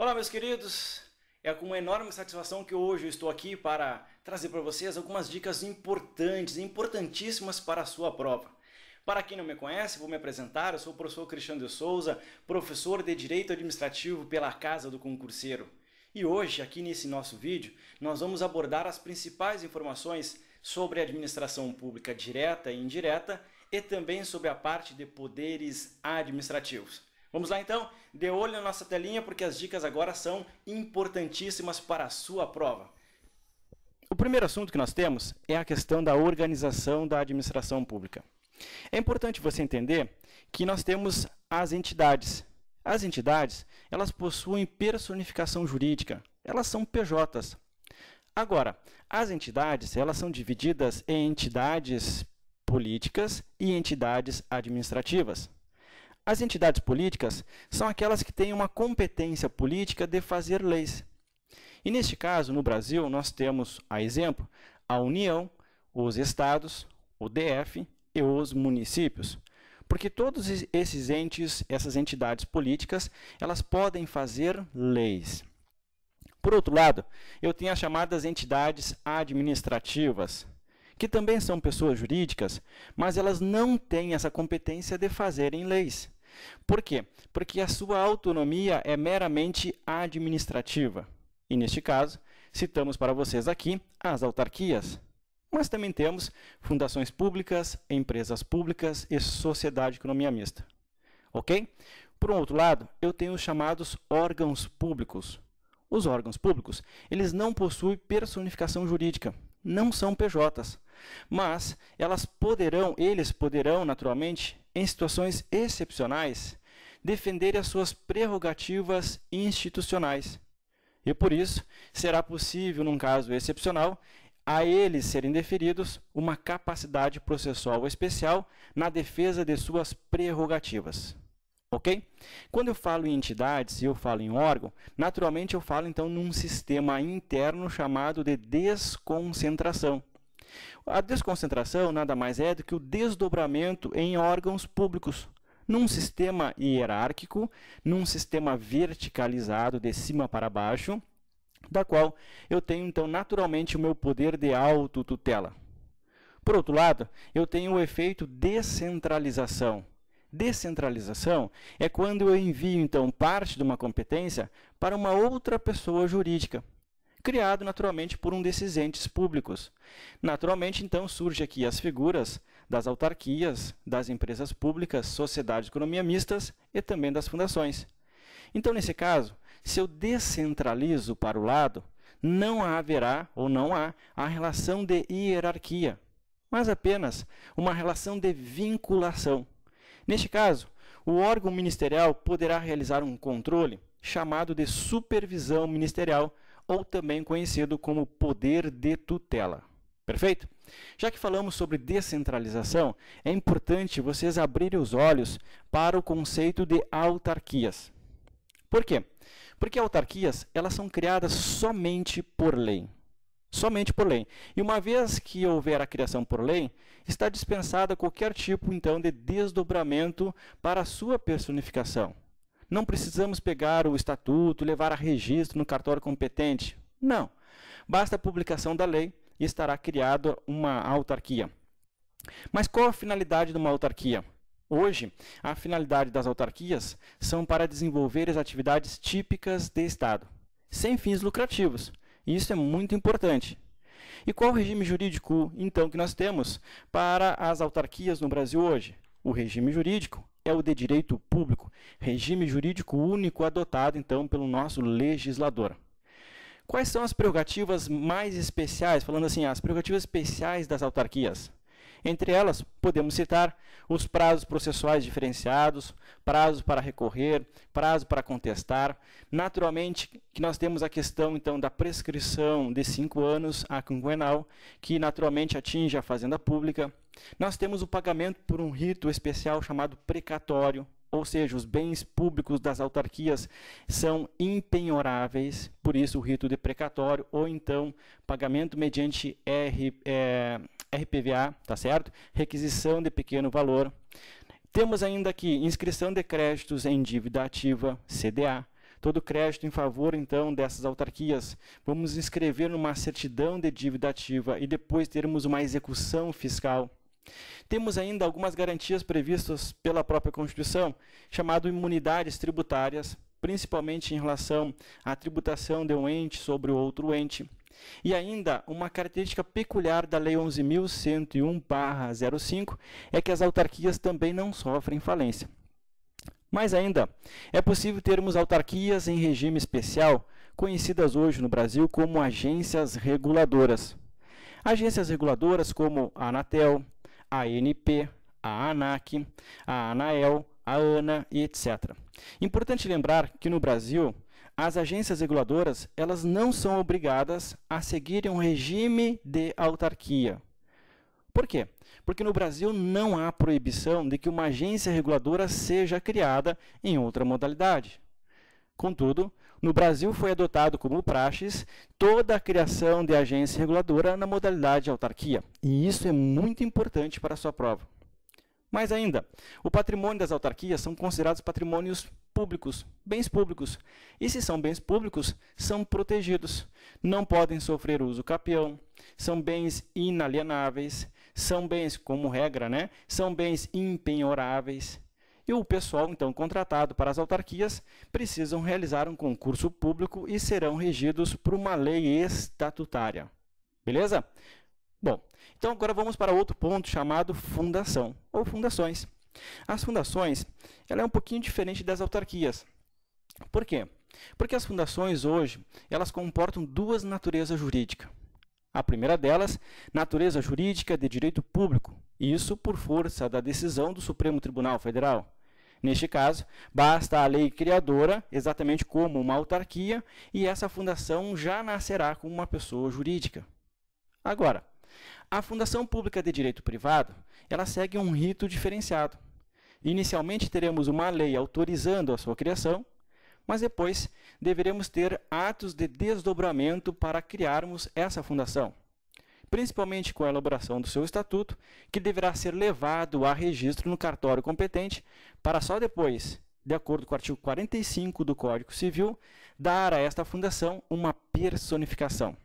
Olá, meus queridos. É com uma enorme satisfação que hoje eu estou aqui para trazer para vocês algumas dicas importantes, importantíssimas para a sua prova. Para quem não me conhece, vou me apresentar. Eu sou o professor Cristiano de Souza, professor de Direito Administrativo pela Casa do Concurseiro. E hoje, aqui nesse nosso vídeo, nós vamos abordar as principais informações sobre a administração pública direta e indireta e também sobre a parte de poderes administrativos. Vamos lá então? Dê olho na nossa telinha porque as dicas agora são importantíssimas para a sua prova. O primeiro assunto que nós temos é a questão da organização da administração pública. É importante você entender que nós temos as entidades. As entidades, elas possuem personificação jurídica, elas são PJs. Agora, as entidades, elas são divididas em entidades políticas e entidades administrativas. As entidades políticas são aquelas que têm uma competência política de fazer leis. E neste caso, no Brasil, nós temos, a exemplo, a União, os estados, o DF e os municípios. Porque todos esses entes, essas entidades políticas, elas podem fazer leis. Por outro lado, eu tenho as chamadas entidades administrativas, que também são pessoas jurídicas, mas elas não têm essa competência de fazerem leis. Por quê? Porque a sua autonomia é meramente administrativa. E, neste caso, citamos para vocês aqui as autarquias. Mas também temos fundações públicas, empresas públicas e sociedade de economia mista. Ok? Por outro lado, eu tenho os chamados órgãos públicos. Os órgãos públicos, eles não possuem personificação jurídica, não são PJs, mas eles poderão, naturalmente, em situações excepcionais, defender as suas prerrogativas institucionais. E, por isso, será possível, num caso excepcional, a eles serem deferidos uma capacidade processual especial na defesa de suas prerrogativas. Ok? Quando eu falo em entidades e eu falo em órgão, naturalmente eu falo então num sistema interno chamado de desconcentração. A desconcentração nada mais é do que o desdobramento em órgãos públicos, num sistema hierárquico, num sistema verticalizado de cima para baixo, da qual eu tenho então naturalmente o meu poder de autotutela. Por outro lado, eu tenho o efeito descentralização. Descentralização é quando eu envio, então, parte de uma competência para uma outra pessoa jurídica, criado, naturalmente, por um desses entes públicos. Naturalmente, então, surgem aqui as figuras das autarquias, das empresas públicas, sociedades de economia mistas e também das fundações. Então, nesse caso, se eu descentralizo para o lado, não haverá ou não há a relação de hierarquia, mas apenas uma relação de vinculação. Neste caso, o órgão ministerial poderá realizar um controle chamado de supervisão ministerial, ou também conhecido como poder de tutela. Perfeito? Já que falamos sobre descentralização, é importante vocês abrirem os olhos para o conceito de autarquias. Por quê? Porque autarquias, elas são criadas somente por lei. Somente por lei. E uma vez que houver a criação por lei, está dispensada qualquer tipo, então, de desdobramento para a sua personificação. Não precisamos pegar o estatuto, levar a registro no cartório competente. Não. Basta a publicação da lei e estará criada uma autarquia. Mas qual a finalidade de uma autarquia? Hoje, a finalidade das autarquias são para desenvolver as atividades típicas de Estado, sem fins lucrativos. E isso é muito importante. E qual o regime jurídico, então, que nós temos para as autarquias no Brasil hoje? O regime jurídico é o de direito público, regime jurídico único adotado, então, pelo nosso legislador. Quais são as prerrogativas mais especiais, falando assim, as prerrogativas especiais das autarquias? Entre elas, podemos citar os prazos processuais diferenciados, prazo para recorrer, prazo para contestar. Naturalmente, que nós temos a questão, então, da prescrição de 5 anos a quinquenal, que naturalmente atinge a fazenda pública. Nós temos o pagamento por um rito especial chamado precatório, ou seja, os bens públicos das autarquias são impenhoráveis, por isso o rito de precatório, ou então pagamento mediante RPVA, tá certo? Requisição de pequeno valor. Temos ainda aqui inscrição de créditos em dívida ativa, CDA. todo crédito em favor, então, dessas autarquias. Vamos inscrever numa certidão de dívida ativa e depois termos uma execução fiscal. Temos ainda algumas garantias previstas pela própria Constituição, chamado imunidades tributárias, principalmente em relação à tributação de um ente sobre o outro ente. E ainda, uma característica peculiar da Lei 11.101/05 é que as autarquias também não sofrem falência. Mais ainda, é possível termos autarquias em regime especial, conhecidas hoje no Brasil como agências reguladoras. Agências reguladoras como a Anatel, a ANP, a ANAC, a ANAEL, a ANA e etc. Importante lembrar que no Brasil, as agências reguladoras elas não são obrigadas a seguirem um regime de autarquia. Por quê? Porque no Brasil não há proibição de que uma agência reguladora seja criada em outra modalidade. Contudo, no Brasil foi adotado como praxes toda a criação de agência reguladora na modalidade de autarquia. E isso é muito importante para a sua prova. Mais ainda, o patrimônio das autarquias são considerados patrimônios públicos, bens públicos. E se são bens públicos, são protegidos. Não podem sofrer uso capião, são bens inalienáveis, são bens, como regra, são bens impenhoráveis. E o pessoal, então, contratado para as autarquias, precisam realizar um concurso público e serão regidos por uma lei estatutária. Beleza? Bom, então agora vamos para outro ponto chamado fundação, ou fundações. As fundações, ela é um pouquinho diferente das autarquias. Por quê? Porque as fundações hoje, elas comportam duas naturezas jurídicas. A primeira delas, natureza jurídica de direito público, isso por força da decisão do Supremo Tribunal Federal. Neste caso, basta a lei criadora, exatamente como uma autarquia, e essa fundação já nascerá como uma pessoa jurídica. Agora, a fundação pública de direito privado, ela segue um rito diferenciado. Inicialmente teremos uma lei autorizando a sua criação, mas depois deveremos ter atos de desdobramento para criarmos essa fundação, principalmente com a elaboração do seu estatuto, que deverá ser levado a registro no cartório competente, para só depois, de acordo com o artigo 45 do Código Civil, dar a esta fundação uma personificação.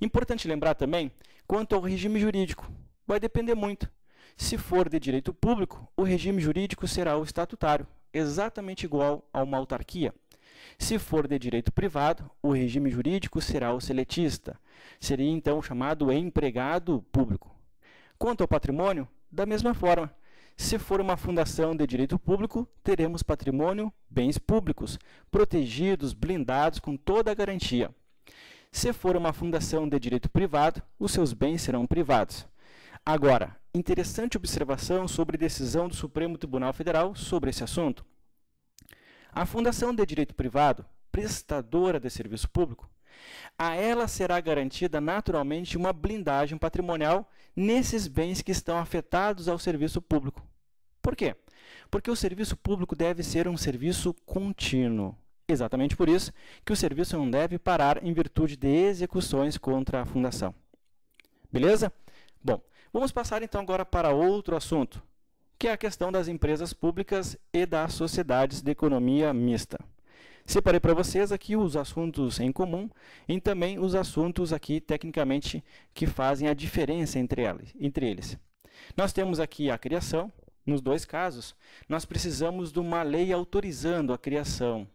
Importante lembrar também, quanto ao regime jurídico, vai depender muito. Se for de direito público, o regime jurídico será o estatutário, exatamente igual a uma autarquia. Se for de direito privado, o regime jurídico será o seletista. Seria, então, chamado empregado público. Quanto ao patrimônio, da mesma forma. Se for uma fundação de direito público, teremos patrimônio, bens públicos, protegidos, blindados, com toda a garantia. Se for uma fundação de direito privado, os seus bens serão privados. Agora, interessante observação sobre decisão do Supremo Tribunal Federal sobre esse assunto. A fundação de direito privado, prestadora de serviço público, a ela será garantida naturalmente uma blindagem patrimonial nesses bens que estão afetados ao serviço público. Por quê? Porque o serviço público deve ser um serviço contínuo. Exatamente por isso que o serviço não deve parar em virtude de execuções contra a fundação. Beleza? Bom, vamos passar então agora para outro assunto, que é a questão das empresas públicas e das sociedades de economia mista. Separei para vocês aqui os assuntos em comum e também os assuntos aqui, tecnicamente, que fazem a diferença entre eles. Nós temos aqui a criação. Nos dois casos, nós precisamos de uma lei autorizando a criação.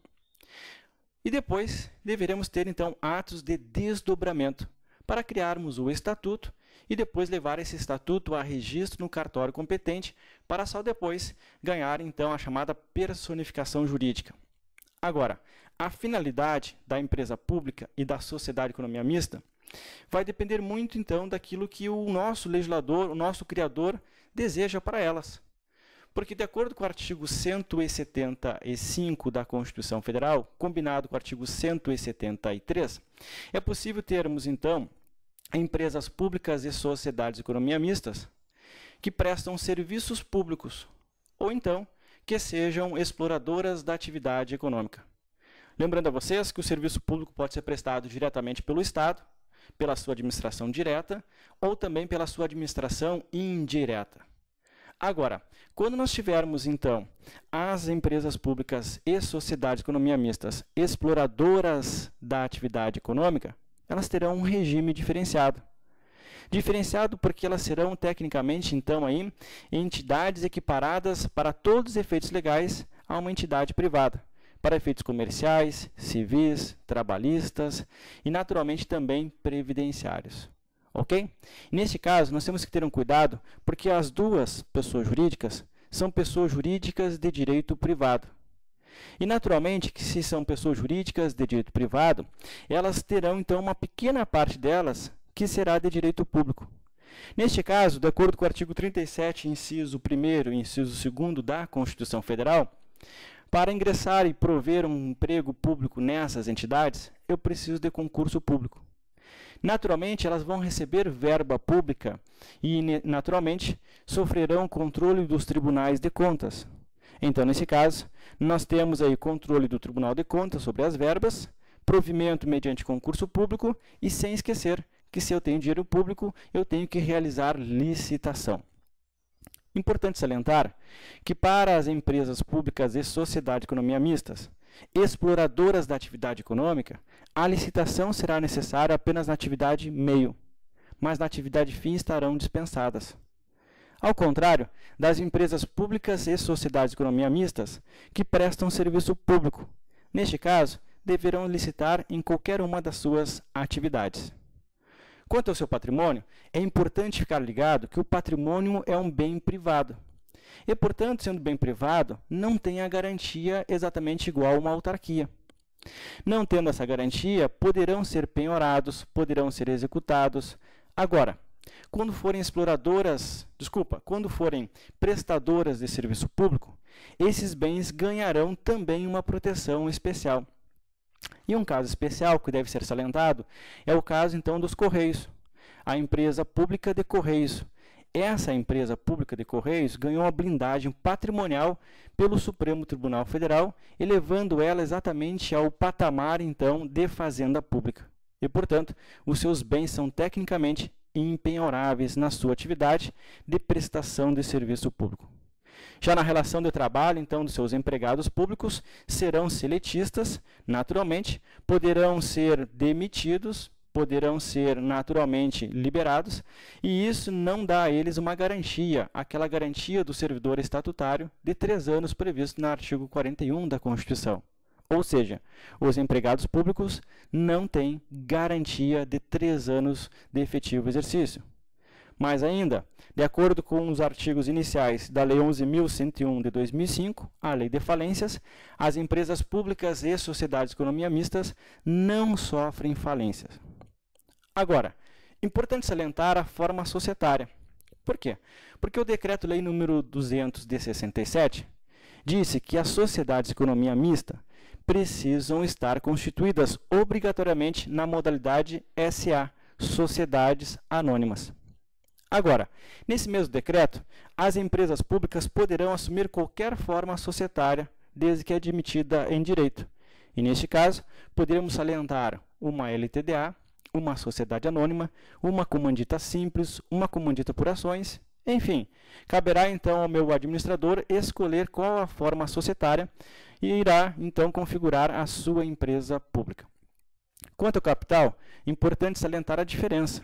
E depois, deveremos ter, então, atos de desdobramento para criarmos o estatuto e depois levar esse estatuto a registro no cartório competente para só depois ganhar, então, a chamada personificação jurídica. Agora, a finalidade da empresa pública e da sociedade de economia mista vai depender muito, então, daquilo que o nosso legislador, o nosso criador, deseja para elas. Porque, de acordo com o artigo 175 da Constituição Federal, combinado com o artigo 173, é possível termos, então, empresas públicas e sociedades de economia mistas que prestam serviços públicos, ou então, que sejam exploradoras da atividade econômica. Lembrando a vocês que o serviço público pode ser prestado diretamente pelo Estado, pela sua administração direta, ou também pela sua administração indireta. Agora, quando nós tivermos, então, as empresas públicas e sociedades de economia mistas exploradoras da atividade econômica, elas terão um regime diferenciado. Diferenciado porque elas serão, tecnicamente, então, aí, entidades equiparadas para todos os efeitos legais a uma entidade privada, para efeitos comerciais, civis, trabalhistas e, naturalmente, também previdenciários. Ok? Neste caso, nós temos que ter um cuidado, porque as duas pessoas jurídicas são pessoas jurídicas de direito privado. E, naturalmente, que se são pessoas jurídicas de direito privado, elas terão, então, uma pequena parte delas que será de direito público. Neste caso, de acordo com o artigo 37, inciso 1º e inciso 2º da Constituição Federal, para ingressar e prover um emprego público nessas entidades, eu preciso de concurso público. Naturalmente, elas vão receber verba pública e, naturalmente, sofrerão controle dos tribunais de contas. Então, nesse caso, nós temos aí controle do Tribunal de Contas sobre as verbas, provimento mediante concurso público e, sem esquecer, que se eu tenho dinheiro público, eu tenho que realizar licitação. Importante salientar que para as empresas públicas e sociedade de economia mistas, exploradoras da atividade econômica, a licitação será necessária apenas na atividade meio, mas na atividade fim estarão dispensadas. Ao contrário das empresas públicas e sociedades de economia mistas, que prestam serviço público. Neste caso, deverão licitar em qualquer uma das suas atividades. Quanto ao seu patrimônio, é importante ficar ligado que o patrimônio é um bem privado. E, portanto, sendo bem privado, não tem a garantia exatamente igual a uma autarquia. Não tendo essa garantia, poderão ser penhorados, poderão ser executados. Agora, quando forem quando forem prestadoras de serviço público, esses bens ganharão também uma proteção especial. E um caso especial que deve ser salientado é o caso, então, dos Correios. A empresa pública de Correios. Essa empresa pública de Correios ganhou uma blindagem patrimonial pelo Supremo Tribunal Federal, elevando ela exatamente ao patamar, então, de fazenda pública. E, portanto, os seus bens são tecnicamente impenhoráveis na sua atividade de prestação de serviço público. Já na relação de trabalho, então, dos seus empregados públicos, serão seletistas, naturalmente, poderão ser demitidos, poderão ser naturalmente liberados, e isso não dá a eles uma garantia, aquela garantia do servidor estatutário de 3 anos previsto no artigo 41 da Constituição. Ou seja, os empregados públicos não têm garantia de 3 anos de efetivo exercício. Mais ainda, de acordo com os artigos iniciais da Lei 11.101 de 2005, a Lei de Falências, as empresas públicas e sociedades de economia mistas não sofrem falências. Agora, importante salientar a forma societária. Por quê? Porque o Decreto-Lei nº 200 de 67 disse que as sociedades de economia mista precisam estar constituídas obrigatoriamente na modalidade SA, Sociedades Anônimas. Agora, nesse mesmo decreto, as empresas públicas poderão assumir qualquer forma societária, desde que admitida em direito. E, neste caso, poderíamos salientar uma LTDA, uma sociedade anônima, uma comandita simples, uma comandita por ações, enfim. Caberá, então, ao meu administrador escolher qual a forma societária e irá, então, configurar a sua empresa pública. Quanto ao capital, importante salientar a diferença.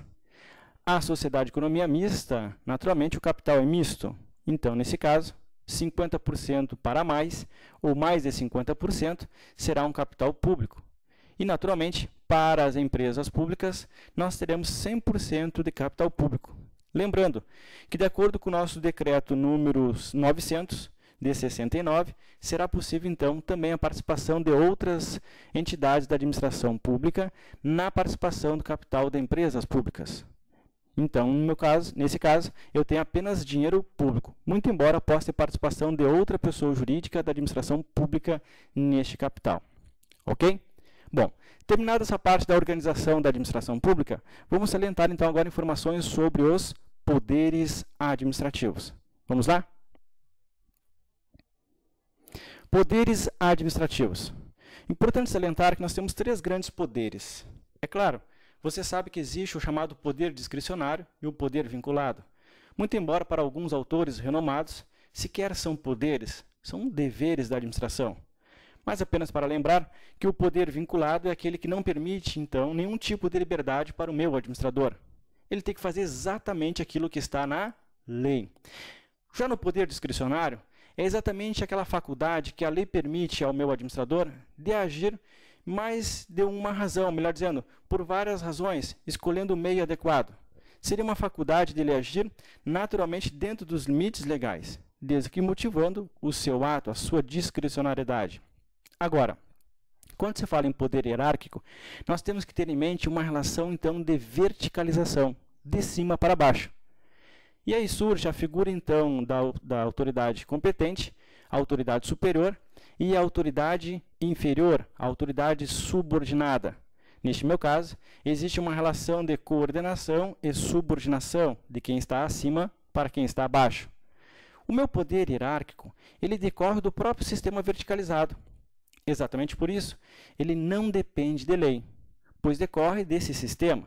A sociedade de economia mista, naturalmente, o capital é misto. Então, nesse caso, 50% para mais, ou mais de 50%, será um capital público. E, naturalmente, para as empresas públicas, nós teremos 100% de capital público. Lembrando que, de acordo com o nosso decreto número 900 de 69, será possível, então, também a participação de outras entidades da administração pública na participação do capital de empresas públicas. Então, nesse caso, eu tenho apenas dinheiro público, muito embora possa ter participação de outra pessoa jurídica da administração pública neste capital. Ok? Bom, terminada essa parte da organização da administração pública, vamos salientar então agora informações sobre os poderes administrativos. Vamos lá? Poderes administrativos. Importante salientar que nós temos 3 grandes poderes. É claro, você sabe que existe o chamado poder discricionário e o poder vinculado. Muito embora para alguns autores renomados, sequer são poderes, são deveres da administração. Mas apenas para lembrar que o poder vinculado é aquele que não permite, então, nenhum tipo de liberdade para o meu administrador. Ele tem que fazer exatamente aquilo que está na lei. Já no poder discricionário, é exatamente aquela faculdade que a lei permite ao meu administrador de agir, mas de uma razão, melhor dizendo, por várias razões, escolhendo o meio adequado. Seria uma faculdade dele agir naturalmente dentro dos limites legais, desde que motivando o seu ato, a sua discricionariedade. Agora, quando se fala em poder hierárquico, nós temos que ter em mente uma relação, então, de verticalização, de cima para baixo. E aí surge a figura, então, da autoridade competente, a autoridade superior e a autoridade inferior, a autoridade subordinada. Neste meu caso, existe uma relação de coordenação e subordinação de quem está acima para quem está abaixo. O meu poder hierárquico, ele decorre do próprio sistema verticalizado. Exatamente por isso, ele não depende de lei, pois decorre desse sistema.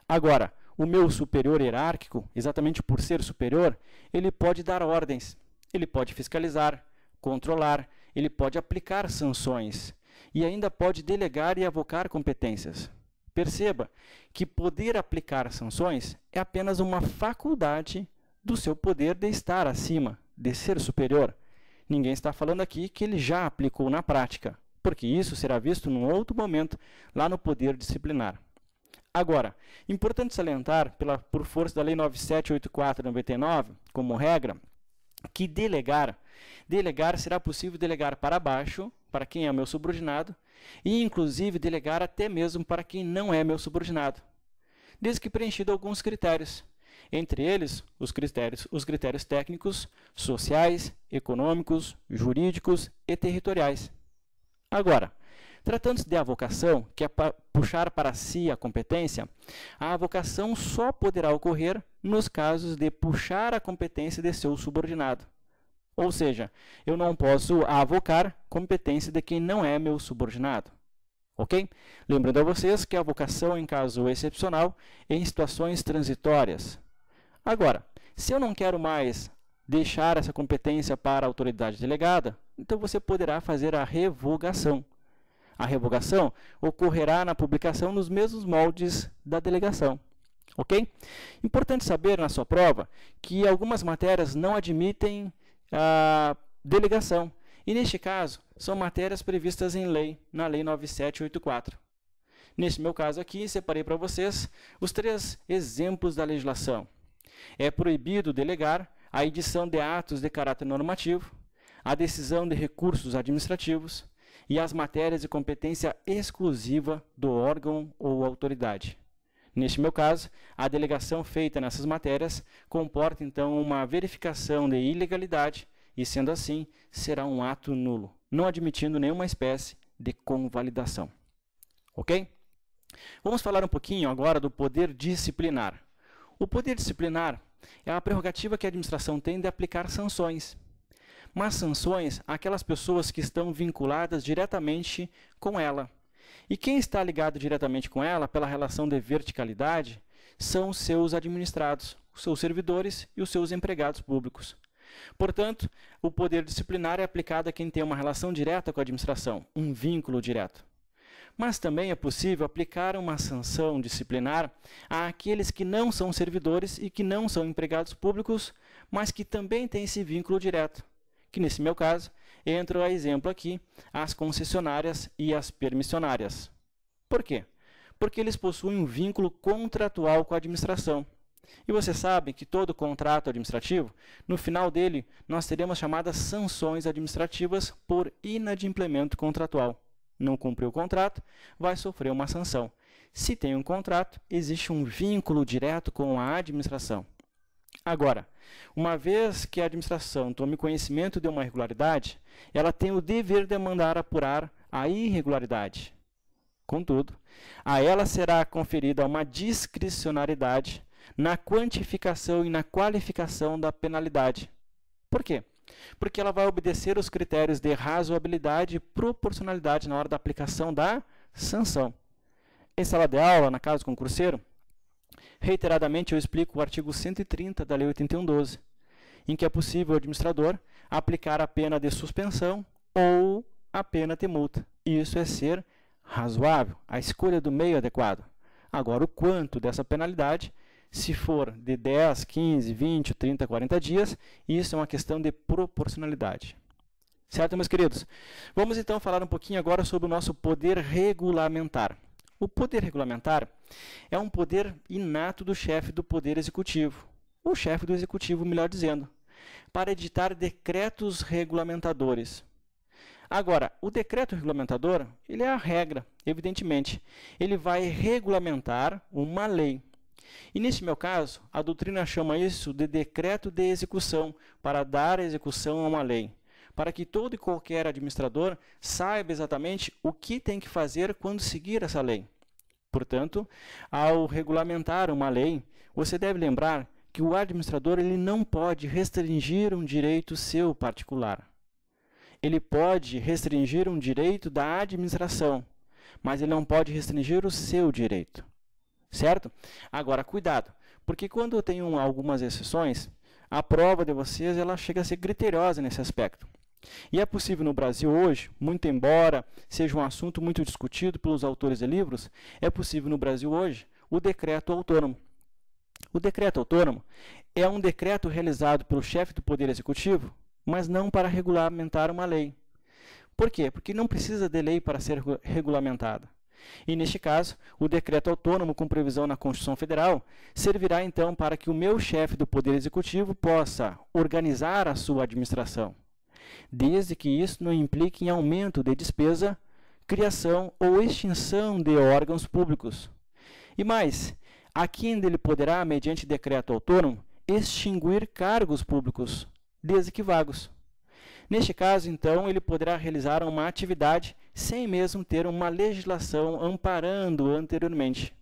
Agora, o meu superior hierárquico, exatamente por ser superior, ele pode dar ordens, ele pode fiscalizar, controlar, ele pode aplicar sanções e ainda pode delegar e avocar competências. Perceba que poder aplicar sanções é apenas uma faculdade do seu poder de estar acima, de ser superior. Ninguém está falando aqui que ele já aplicou na prática, porque isso será visto num outro momento, lá no poder disciplinar. Agora, importante salientar, por força da Lei 9784/99, como regra, que delegar será possível delegar para baixo, para quem é meu subordinado, e inclusive delegar até mesmo para quem não é meu subordinado, desde que preenchido alguns critérios. Entre eles, os critérios técnicos, sociais, econômicos, jurídicos e territoriais. Agora, tratando-se de avocação, que é puxar para si a competência, a avocação só poderá ocorrer nos casos de puxar a competência de seu subordinado. Ou seja, eu não posso avocar competência de quem não é meu subordinado. Ok? Lembrando a vocês que a avocação em caso excepcional é em situações transitórias. Agora, se eu não quero mais deixar essa competência para a autoridade delegada, então você poderá fazer a revogação. A revogação ocorrerá na publicação nos mesmos moldes da delegação. Ok? Importante saber na sua prova que algumas matérias não admitem a delegação. E neste caso, são matérias previstas em lei, na Lei 9784. Neste meu caso aqui, separei para vocês os 3 exemplos da legislação. É proibido delegar a edição de atos de caráter normativo, a decisão de recursos administrativos e as matérias de competência exclusiva do órgão ou autoridade. Neste meu caso, a delegação feita nessas matérias comporta, então, uma verificação de ilegalidade e, sendo assim, será um ato nulo, não admitindo nenhuma espécie de convalidação. Ok? Vamos falar um pouquinho agora do poder disciplinar. O poder disciplinar é a prerrogativa que a administração tem de aplicar sanções. Mas sanções àquelas pessoas que estão vinculadas diretamente com ela. E quem está ligado diretamente com ela, pela relação de verticalidade, são os seus administrados, os seus servidores e os seus empregados públicos. Portanto, o poder disciplinar é aplicado a quem tem uma relação direta com a administração, um vínculo direto. Mas também é possível aplicar uma sanção disciplinar àqueles que não são servidores e que não são empregados públicos, mas que também têm esse vínculo direto, que nesse meu caso, entra a exemplo aqui, as concessionárias e as permissionárias. Por quê? Porque eles possuem um vínculo contratual com a administração. E você sabe que todo contrato administrativo, no final dele, nós teremos chamadas sanções administrativas por inadimplemento contratual. Não cumpriu o contrato, vai sofrer uma sanção. Se tem um contrato, existe um vínculo direto com a administração. Agora, uma vez que a administração tome conhecimento de uma irregularidade, ela tem o dever de mandar apurar a irregularidade. Contudo, a ela será conferida uma discricionariedade na quantificação e na qualificação da penalidade. Por quê? Porque ela vai obedecer os critérios de razoabilidade e proporcionalidade na hora da aplicação da sanção. Em sala de aula, na casa do concurseiro, Reiteradamente, eu explico o artigo 130 da Lei 8112, em que é possível o administrador aplicar a pena de suspensão ou a pena de multa. Isso é ser razoável, a escolha do meio adequado. Agora, o quanto dessa penalidade, se for de 10, 15, 20, 30, 40 dias, isso é uma questão de proporcionalidade. Certo, meus queridos? Vamos então falar um pouquinho agora sobre o nosso poder regulamentar. O poder regulamentar é um poder inato do chefe do Poder Executivo, o chefe do Executivo, melhor dizendo, para editar decretos regulamentadores. Agora, o decreto regulamentador, ele é a regra, evidentemente. Ele vai regulamentar uma lei. E nesse meu caso, a doutrina chama isso de decreto de execução, para dar execução a uma lei, para que todo e qualquer administrador saiba exatamente o que tem que fazer quando seguir essa lei. Portanto, ao regulamentar uma lei, você deve lembrar que o administrador ele não pode restringir um direito seu particular. Ele pode restringir um direito da administração, mas ele não pode restringir o seu direito. Certo? Agora, cuidado, porque quando eu tenho algumas exceções, a prova de vocês ela chega a ser criteriosa nesse aspecto. E é possível no Brasil hoje, muito embora seja um assunto muito discutido pelos autores de livros, é possível no Brasil hoje o decreto autônomo. O decreto autônomo é um decreto realizado pelo chefe do Poder Executivo, mas não para regulamentar uma lei. Por quê? Porque não precisa de lei para ser regulamentada. E, neste caso, o decreto autônomo com previsão na Constituição Federal servirá, então, para que o meu chefe do Poder Executivo possa organizar a sua administração, desde que isso não implique em aumento de despesa, criação ou extinção de órgãos públicos. E mais, aqui ainda ele poderá, mediante decreto autônomo, extinguir cargos públicos, desde que vagos. Neste caso, então, ele poderá realizar uma atividade sem mesmo ter uma legislação amparando anteriormente.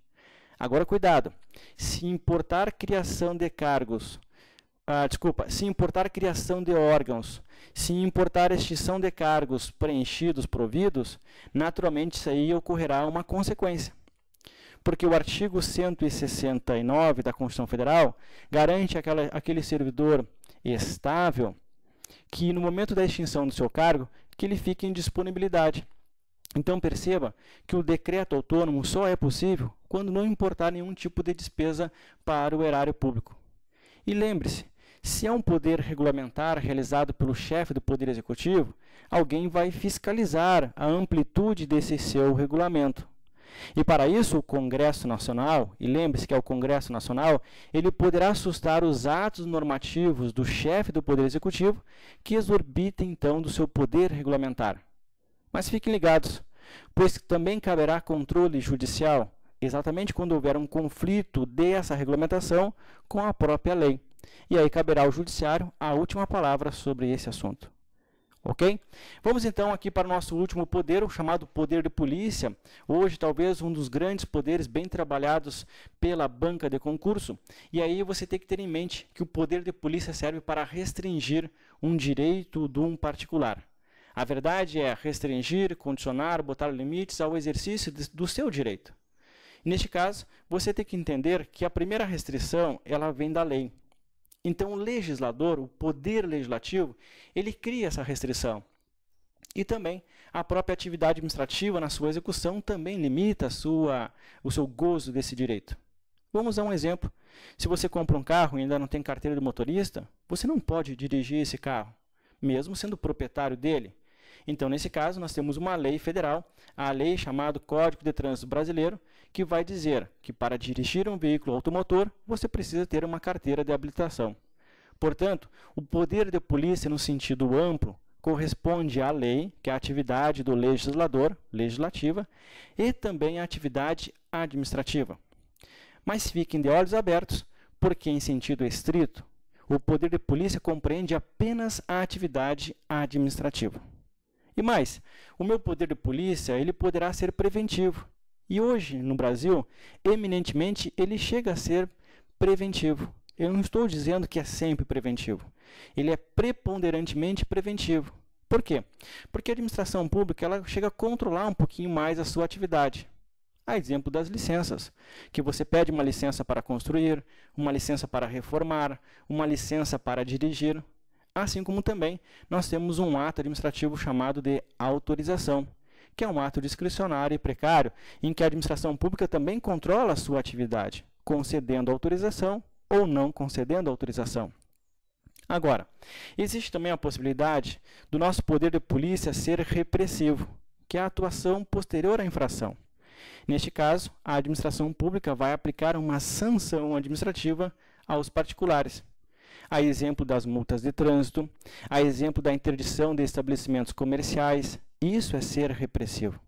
Agora, cuidado, se importar criação de cargos, se importar criação de órgãos, se importar extinção de cargos preenchidos, providos, naturalmente isso aí ocorrerá uma consequência. Porque o artigo 169 da Constituição Federal garante aquele servidor estável que no momento da extinção do seu cargo, que ele fique em disponibilidade. Então perceba que o decreto autônomo só é possível quando não importar nenhum tipo de despesa para o erário público. E lembre-se, se é um poder regulamentar realizado pelo chefe do Poder Executivo, alguém vai fiscalizar a amplitude desse seu regulamento. E para isso o Congresso Nacional, e lembre-se que é o Congresso Nacional, ele poderá sustar os atos normativos do chefe do Poder Executivo que exorbitem então do seu poder regulamentar. Mas fiquem ligados, pois também caberá controle judicial, exatamente quando houver um conflito dessa regulamentação com a própria lei. E aí caberá ao judiciário a última palavra sobre esse assunto. Ok? Vamos então aqui para o nosso último poder, o chamado poder de polícia. Hoje talvez um dos grandes poderes bem trabalhados pela banca de concurso. E aí você tem que ter em mente que o poder de polícia serve para restringir um direito de um particular. A verdade é restringir, condicionar, botar limites ao exercício do seu direito. Neste caso, você tem que entender que a primeira restrição ela vem da lei. Então, o legislador, o poder legislativo, ele cria essa restrição. E também a própria atividade administrativa, na sua execução, também limita o seu gozo desse direito. Vamos a um exemplo. Se você compra um carro e ainda não tem carteira de motorista, você não pode dirigir esse carro, mesmo sendo proprietário dele. Então, nesse caso, nós temos uma lei federal, a lei chamada Código de Trânsito Brasileiro, que vai dizer que para dirigir um veículo automotor, você precisa ter uma carteira de habilitação. Portanto, o poder de polícia no sentido amplo corresponde à lei, que é a atividade do legislador, legislativa, e também à atividade administrativa. Mas fiquem de olhos abertos, porque em sentido estrito, o poder de polícia compreende apenas a atividade administrativa. E mais, o meu poder de polícia ele poderá ser preventivo. E hoje, no Brasil, eminentemente, ele chega a ser preventivo. Eu não estou dizendo que é sempre preventivo. Ele é preponderantemente preventivo. Por quê? Porque a administração pública ela chega a controlar um pouquinho mais a sua atividade. A exemplo das licenças, que você pede uma licença para construir, uma licença para reformar, uma licença para dirigir, assim como também nós temos um ato administrativo chamado de autorização, que é um ato discricionário e precário, em que a administração pública também controla a sua atividade, concedendo autorização ou não concedendo autorização. Agora, existe também a possibilidade do nosso poder de polícia ser repressivo, que é a atuação posterior à infração. Neste caso, a administração pública vai aplicar uma sanção administrativa aos particulares. A exemplo das multas de trânsito, a exemplo da interdição de estabelecimentos comerciais, isso é ser repressivo.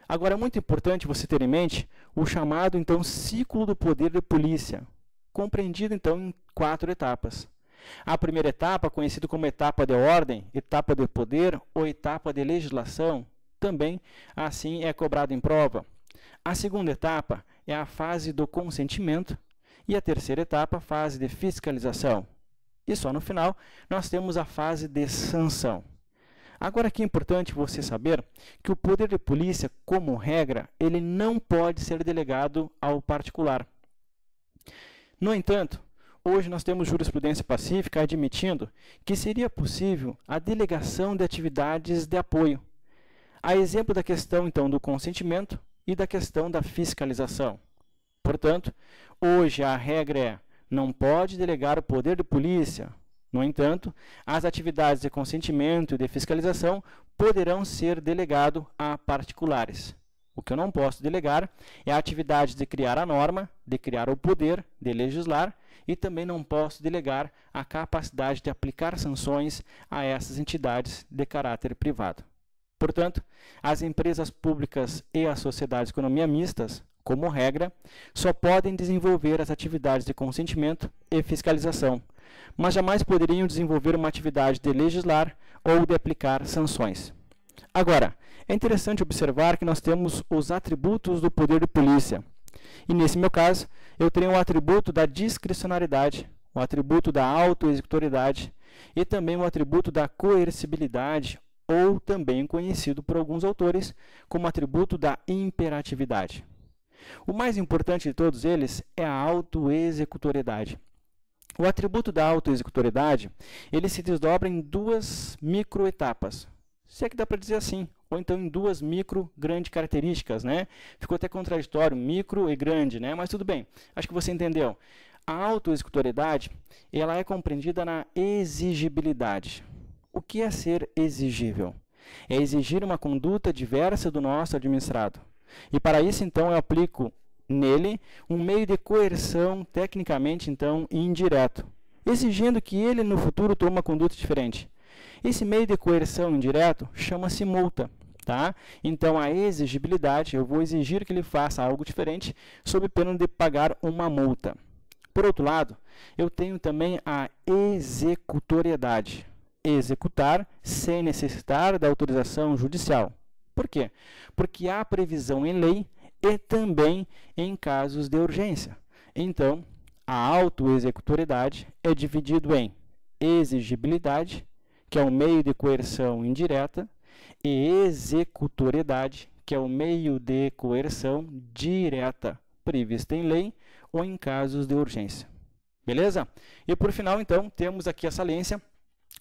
Agora, é muito importante você ter em mente o chamado, então, ciclo do poder de polícia, compreendido, então, em 4 etapas. A primeira etapa, conhecida como etapa de ordem, etapa de poder ou etapa de legislação, também assim é cobrado em prova. A segunda etapa é a fase do consentimento e a terceira etapa, a fase de fiscalização. E só no final nós temos a fase de sanção. Agora aqui é importante você saber que o poder de polícia, como regra, ele não pode ser delegado ao particular. No entanto, hoje nós temos jurisprudência pacífica admitindo que seria possível a delegação de atividades de apoio. A exemplo da questão, então, do consentimento e da questão da fiscalização. Portanto, hoje a regra é: não pode delegar o poder de polícia. No entanto, as atividades de consentimento e de fiscalização poderão ser delegadas a particulares. O que eu não posso delegar é a atividade de criar a norma, de criar o poder, de legislar, e também não posso delegar a capacidade de aplicar sanções a essas entidades de caráter privado. Portanto, as empresas públicas e as sociedades de economia mistas, como regra, só podem desenvolver as atividades de consentimento e fiscalização, mas jamais poderiam desenvolver uma atividade de legislar ou de aplicar sanções. Agora, é interessante observar que nós temos os atributos do poder de polícia. E nesse meu caso, eu tenho o atributo da discricionariedade, o atributo da autoexecutoriedade e também o atributo da coercibilidade, ou também conhecido por alguns autores como atributo da imperatividade. O mais importante de todos eles é a autoexecutoriedade. O atributo da autoexecutoriedade, ele se desdobra em 2 microetapas, se é que dá para dizer assim, ou então em 2 grandes características, né? Ficou até contraditório, micro e grande, né? Mas tudo bem, acho que você entendeu. A autoexecutoriedade, ela é compreendida na exigibilidade. O que é ser exigível? É exigir uma conduta diversa do nosso administrado. E para isso, então, eu aplico nele um meio de coerção, tecnicamente, então, indireto, exigindo que ele, no futuro, tome uma conduta diferente. Esse meio de coerção indireto chama-se multa. Tá? Então, a exigibilidade, eu vou exigir que ele faça algo diferente sob pena de pagar uma multa. Por outro lado, eu tenho também a executoriedade. Executar sem necessitar da autorização judicial. Por quê? Porque há previsão em lei e também em casos de urgência. Então, a autoexecutoriedade é dividido em exigibilidade, que é o meio de coerção indireta, e executoriedade, que é o meio de coerção direta, prevista em lei ou em casos de urgência. Beleza? E por final, então, temos aqui a saliência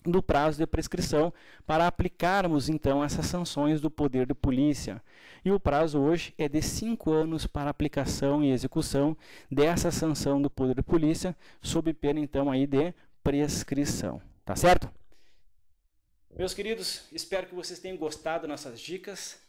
do prazo de prescrição para aplicarmos, então, essas sanções do poder de polícia. E o prazo hoje é de 5 anos para aplicação e execução dessa sanção do poder de polícia, sob pena, então, aí de prescrição. Tá certo? Meus queridos, espero que vocês tenham gostado das nossas dicas.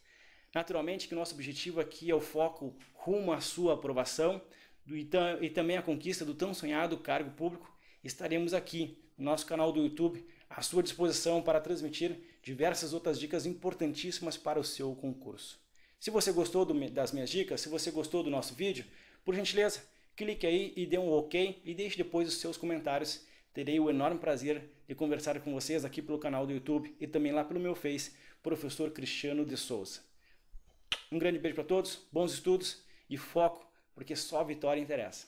Naturalmente que nosso objetivo aqui é o foco rumo à sua aprovação e também a conquista do tão sonhado cargo público. Estaremos aqui no nosso canal do YouTube à sua disposição para transmitir diversas outras dicas importantíssimas para o seu concurso. Se você gostou das minhas dicas, se você gostou do nosso vídeo, por gentileza, clique aí e dê um OK e deixe depois os seus comentários. Terei o enorme prazer de conversar com vocês aqui pelo canal do YouTube e também lá pelo meu Face, Professor Cristiano de Souza. Um grande beijo para todos, bons estudos e foco, porque só a vitória interessa.